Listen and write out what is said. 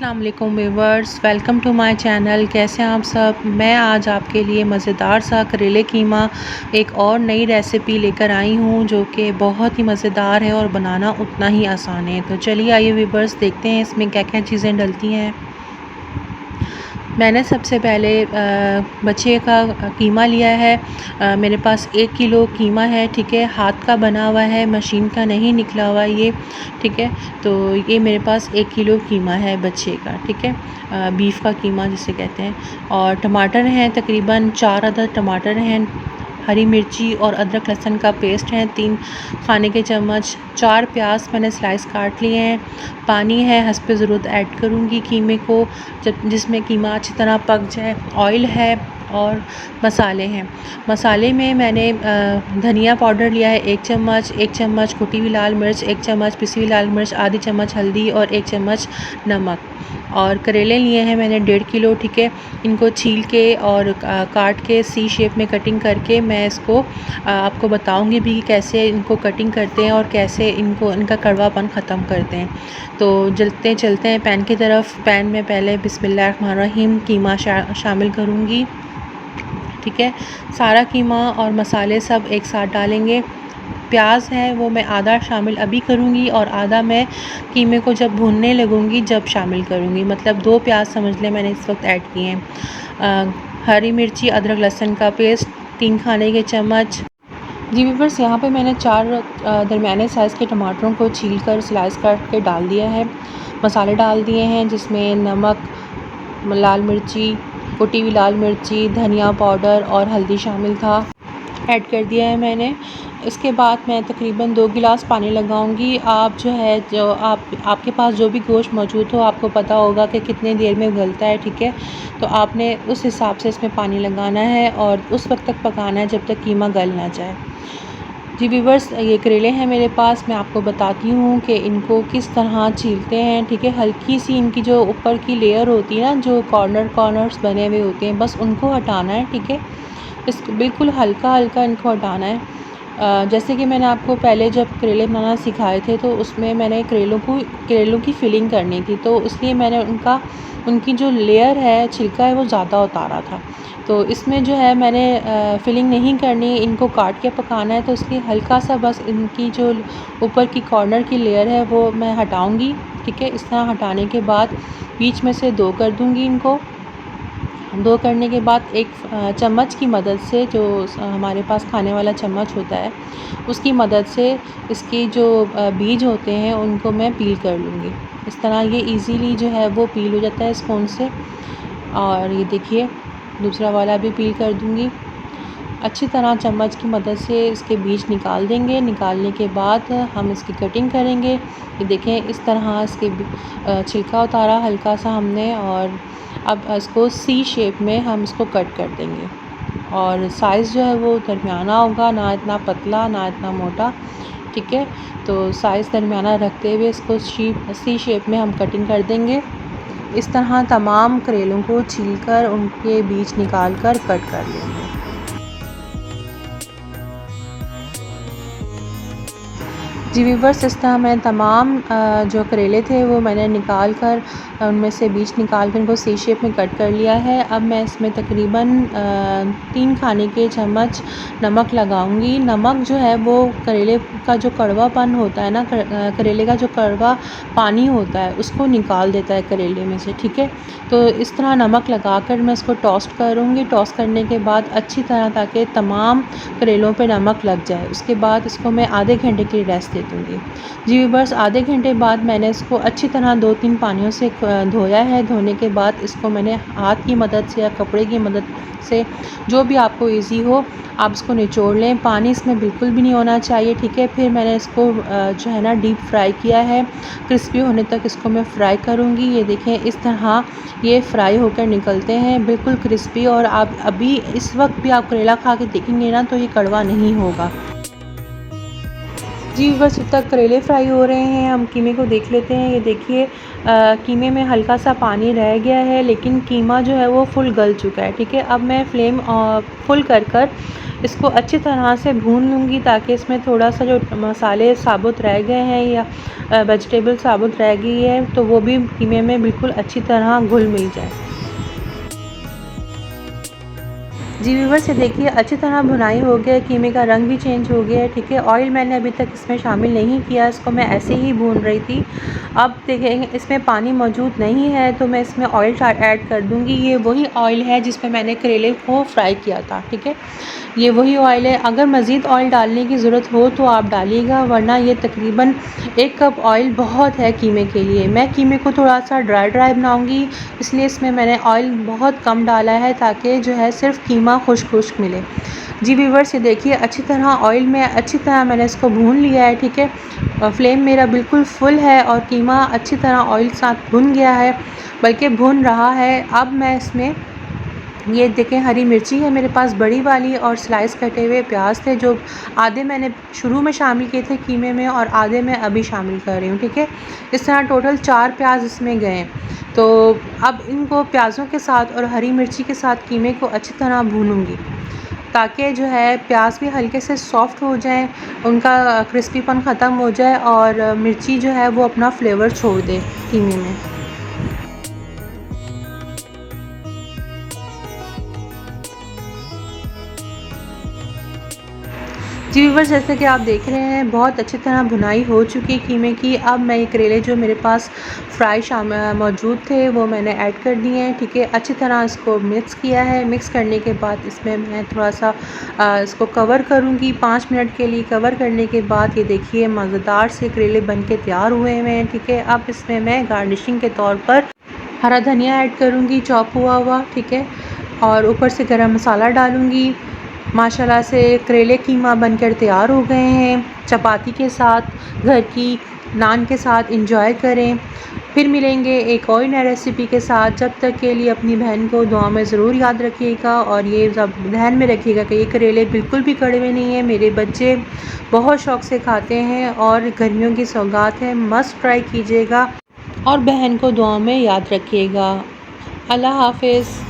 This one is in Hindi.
अस्सलाम वालेकुम viewers, welcome to my channel. कैसे हैं आप सब। मैं आज आपके लिए मज़ेदार सा करेले कीमा एक और नई रेसिपी लेकर आई हूँ जो कि बहुत ही मज़ेदार है और बनाना उतना ही आसान है। तो चलिए आइए व्यूअर्स, देखते हैं इसमें क्या क्या चीज़ें डलती हैं। मैंने सबसे पहले बच्चे का कीमा लिया है। मेरे पास 1 किलो कीमा है, ठीक है। हाथ का बना हुआ है, मशीन का नहीं निकला हुआ ये, ठीक है। तो ये मेरे पास 1 किलो कीमा है बच्चे का, ठीक है। बीफ का कीमा जिसे कहते हैं। और टमाटर हैं तकरीबन 4 अदद टमाटर हैं। हरी मिर्ची और अदरक लहसुन का पेस्ट है 3 खाने के चम्मच। 4 प्याज मैंने स्लाइस काट लिए हैं। पानी है, हस्ब ज़रूरत ऐड करूँगी कीमे को जब जिसमें कीमा अच्छी तरह पक जाए। ऑयल है और मसाले हैं। मसाले में मैंने धनिया पाउडर लिया है 1 चम्मच, 1 चम्मच कुटी हुई लाल मिर्च, 1 चम्मच पिसी हुई लाल मिर्च, आधी चम्मच हल्दी और 1 चम्मच नमक। और करेले लिए हैं मैंने 1.5 किलो, ठीक है। इनको छील के और काट के सी शेप में कटिंग करके मैं इसको आपको बताऊंगी भी कैसे इनको कटिंग करते हैं और कैसे इनका कड़वापन ख़त्म करते हैं। तो चलते हैं पैन की तरफ। पैन में पहले बिस्मिल्लाहिर्रहमानिर्रहीम कीमा शामिल करूँगी, ठीक है। सारा कीमा और मसाले सब एक साथ डालेंगे। प्याज है वो मैं आधा शामिल अभी करूँगी और आधा मैं कीमे को जब भूनने लगूँगी जब शामिल करूँगी। मतलब 2 प्याज समझ लें मैंने इस वक्त ऐड किए हैं। हरी मिर्ची अदरक लहसुन का पेस्ट 3 खाने के चम्मच। जी व्यूअर्स, यहाँ पे मैंने 4 दरमियाने साइज़ के टमाटरों को छील कर स्लाइस काट के डाल दिया है। मसाले डाल दिए हैं जिसमें नमक, लाल मिर्ची, कुटी हुई लाल मिर्ची, धनिया पाउडर और हल्दी शामिल था, ऐड कर दिया है मैंने। इसके बाद मैं तकरीबन 2 गिलास पानी लगाऊंगी। आप जो है जो आपके पास जो भी गोश्त मौजूद हो, आपको पता होगा कि कितने देर में गलता है, ठीक है। तो आपने उस हिसाब से इसमें पानी लगाना है और उस वक्त तक पकाना है जब तक कीमा गल ना जाए। जी व्यूअर्स, ये करेले हैं मेरे पास। मैं आपको बताती हूँ कि इनको किस तरह छीलते हैं, ठीक है। हल्की सी इनकी जो ऊपर की लेयर होती है ना, जो कॉर्नर्स बने हुए होते हैं, बस उनको हटाना है, ठीक है। इस बिल्कुल हल्का हल्का इनको हटाना है। जैसे कि मैंने आपको पहले जब करेले बनाना सिखाए थे तो उसमें मैंने करेलों की फिलिंग करनी थी, तो इसलिए मैंने उनकी जो लेयर है, छिलका है, वो ज़्यादा उतारा था। तो इसमें जो है मैंने फिलिंग नहीं करनी, इनको काट के पकाना है, तो इसलिए हल्का सा बस इनकी जो ऊपर की कॉर्नर की लेयर है वो मैं हटाऊँगी, ठीक है। इस तरह हटाने के बाद बीच में से 2 कर दूँगी इनको। 2 करने के बाद एक चम्मच की मदद से, जो हमारे पास खाने वाला चम्मच होता है, उसकी मदद से इसकी जो बीज होते हैं उनको मैं पील कर लूँगी। इस तरह ये इजीली जो है वो पील हो जाता है स्पून से। और ये देखिए दूसरा वाला भी पील कर दूँगी। अच्छी तरह चम्मच की मदद से इसके बीज निकाल देंगे। निकालने के बाद हम इसकी कटिंग करेंगे। ये देखें इस तरह इसके छिलका उतारा हल्का सा हमने, और अब इसको सी शेप में हम इसको कट कर देंगे। और साइज़ जो है वो दरमियाना होगा, ना इतना पतला ना इतना मोटा, ठीक है। तो साइज़ दरमियाना रखते हुए इसको सी शेप में हम कटिंग कर देंगे। इस तरह तमाम करेलों को छीलकर उनके बीज निकाल कर कट कर लेंगे। जी व्यूअर्स, इस तरह मैं तमाम जो करेले थे वो मैंने निकाल कर उनमें से बीज निकाल कर इनको सी शेप में कट कर लिया है। अब मैं इसमें तकरीबन 3 खाने के चम्मच नमक लगाऊंगी। नमक जो है वो करेले का जो कड़वापन होता है ना, करेले का जो कड़वा पानी होता है उसको निकाल देता है करेले में से, ठीक है। तो इस तरह नमक लगाकर मैं इसको टोस्ट करूँगी। टोस्ट करने के बाद अच्छी तरह ताकि तमाम करेलों पे नमक लग जाए, उसके बाद इसको मैं आधे घंटे की रेस्ट दे दूँगी। जी बस आधे घंटे बाद मैंने इसको अच्छी तरह 2-3 पानियों से धोया है। धोने के बाद इसको मैंने हाथ की मदद से या कपड़े की मदद से, जो भी आपको ईज़ी हो, आप इसको निचोड़ लें। पानी इसमें बिल्कुल भी नहीं होना चाहिए, ठीक है। फिर मैंने इसको जो है ना डीप फ्राई किया है। क्रिस्पी होने तक इसको मैं फ्राई करूँगी। ये देखें इस तरह ये फ्राई होकर निकलते हैं बिल्कुल क्रिस्पी। और आप अभी इस वक्त भी आप करेला खा के देखेंगे ना तो ये कड़वा नहीं होगा। जी बस जब तक करेले फ्राई हो रहे हैं हम कीमे को देख लेते हैं। ये देखिए कीमे में हल्का सा पानी रह गया है, लेकिन कीमा जो है वो फुल गल चुका है, ठीक है। अब मैं फ्लेम फुल कर इसको अच्छी तरह से भून लूँगी ताकि इसमें थोड़ा सा जो मसाले साबुत रह गए हैं या वेजिटेबल साबुत रह गई है तो वो भी कीमे में बिल्कुल अच्छी तरह घुल मिल जाए। जी व्यूअर्स, ये देखिए अच्छी तरह भुनाई हो गया है, कीमे का रंग भी चेंज हो गया है, ठीक है। ऑयल मैंने अभी तक इसमें शामिल नहीं किया, इसको मैं ऐसे ही भून रही थी। अब देखेंगे इसमें पानी मौजूद नहीं है तो मैं इसमें ऑयल ऐड कर दूँगी। ये वही ऑयल है जिसमें मैंने करेले को फ्राई किया था, ठीक है। ये वही ऑयल है। अगर मज़ीद ऑयल डालने की ज़रूरत हो तो आप डालिएगा, वरना ये तकरीबन 1 कप ऑयल बहुत है कीमे के लिए। मैं कीमे को थोड़ा सा ड्राई बनाऊँगी, इसलिए इसमें मैंने ऑयल बहुत कम डाला है ताकि जो है सिर्फ कीमा खुश्क मिले। जी व्यूअर्स, ये देखिए अच्छी तरह ऑयल में अच्छी तरह मैंने इसको भून लिया है, ठीक है। फ्लेम मेरा बिल्कुल फुल है और कीमा अच्छी तरह ऑयल साथ भुन गया है, बल्कि भुन रहा है। अब मैं इसमें ये देखें हरी मिर्ची है मेरे पास बड़ी वाली और स्लाइस कटे हुए प्याज थे, जो आधे मैंने शुरू में शामिल किए थे कीमे में और आधे मैं अभी शामिल कर रही हूँ, ठीक है। इस तरह टोटल 4 प्याज इसमें गए। तो अब इनको प्याज़ों के साथ और हरी मिर्ची के साथ कीमे को अच्छी तरह भूनूंगी ताकि जो है प्याज भी हल्के से सॉफ़्ट हो जाए, उनका क्रिस्पीपन ख़त्म हो जाए और मिर्ची जो है वो अपना फ्लेवर छोड़ दे कीमे में। जी व्यूअर्स, जैसे कि आप देख रहे हैं बहुत अच्छी तरह भुनाई हो चुकी है कीमे की। अब मैं ये करेले जो मेरे पास फ्राई मौजूद थे वो मैंने ऐड कर दिए हैं, ठीक है। अच्छी तरह इसको मिक्स किया है। मिक्स करने के बाद इसमें मैं थोड़ा सा इसको कवर करूँगी 5 मिनट के लिए। कवर करने के बाद ये देखिए मज़ेदार से करेले बन के तैयार हुए हुए हैं, ठीक है। अब इसमें मैं गार्निशिंग के तौर पर हरा धनिया ऐड करूँगी चॉप हुआ, ठीक है, और ऊपर से गरम मसाला डालूँगी। माशाल्लाह से करेले कीमा बनकर तैयार हो गए हैं। चपाती के साथ, घर की नान के साथ एंजॉय करें। फिर मिलेंगे एक और नई रेसिपी के साथ। जब तक के लिए अपनी बहन को दुआ में ज़रूर याद रखिएगा और ये सब ध्यान में रखिएगा कि ये करेले बिल्कुल भी कड़वे नहीं हैं। मेरे बच्चे बहुत शौक़ से खाते हैं और गर्मियों की सौगात है, मस्ट ट्राई कीजिएगा और बहन को दुआ में याद रखिएगा। अल्लाह हाफ़िज़।